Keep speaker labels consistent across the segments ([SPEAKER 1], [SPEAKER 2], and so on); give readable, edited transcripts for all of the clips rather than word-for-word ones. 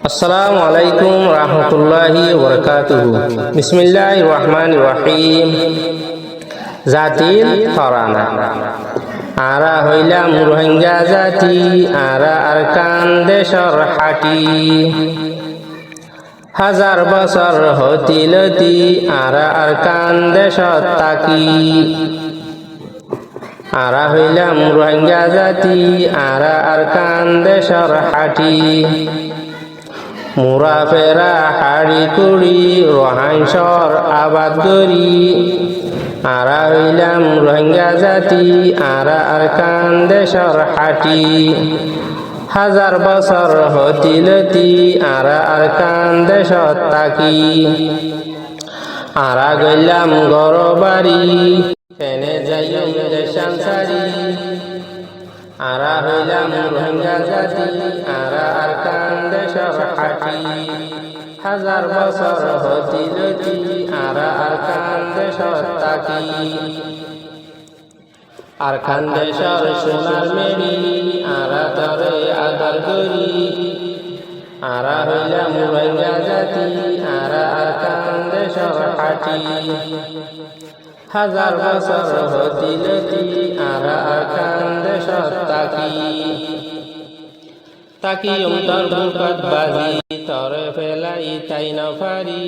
[SPEAKER 1] আসসালামু আলাইকুম রহমতুল্লাহি ওয়াবারাকাতুহু। বিসমিল্লাহির রহমানির রহিম। জাতির তরানা। আরা হইলাম রোহিঙ্গা জাতি, আরা আরকান দেশর হাটি। হাজার বছর হতিলতি, আরা আরকান দেশত তাকি। আরা হইলাম রোহিঙ্গা জাতি, আরা আরকান দেশর হাটি। মুরা ফেরা হাড়ি কুড়ি, রোহাংসর আবাদ গরি। আরা হইলাম রোহিঙ্গা জাতি, আরা আরকান দেশর হাটি। হাজার বছর হতিলতি, আরা আরকান দেশত তাকি। আরা গইলাম গরবাড়ি, ফেনে যাইম দেশান সারি। আরা হইলাম রোহিঙ্গা জাতি, আরা আরকান দেশর হাটি। হাজার বছর হতিলতি, আরা আরকান দেশত তাকি। আরকান দেশর সোনার মেরি, আরা তরে আদর করি। আরা হইলাম রোহিঙ্গা জাতি, আরা আরকান দেশর হাটি। হাজার বছর হতিলতি, আরা আরকান দেশত তাকি। তাকি তোর বুকত বাজি, তরে ফেলাই তাই নফারি।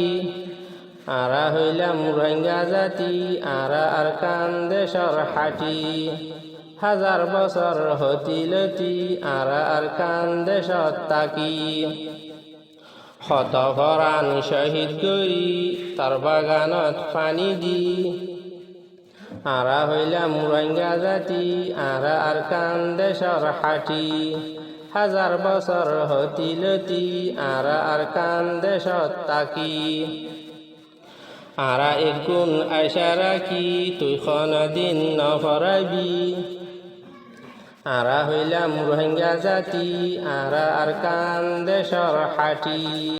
[SPEAKER 1] আরা হইলাম রোহিঙ্গা জাতি, আরা আরকান দেশর হাটি। হাজার বছর হতিলতি, আরা আরকান দেশত তাকি। শত পরাণ শহীদ করি, তার বাগানত পানি দি। আরা হইলাম রোহিঙ্গা জাতি, আরা আরকান দেশর হাটি। হাজার বছর হতিলতি, আরা আরকান দেশত তাকি। আরা একগুণ আশা রাখি, তুই দিন নফরাবি। আরা হইলাম রোহিঙ্গা জাতি, আরা আরকান দেশর হাটি।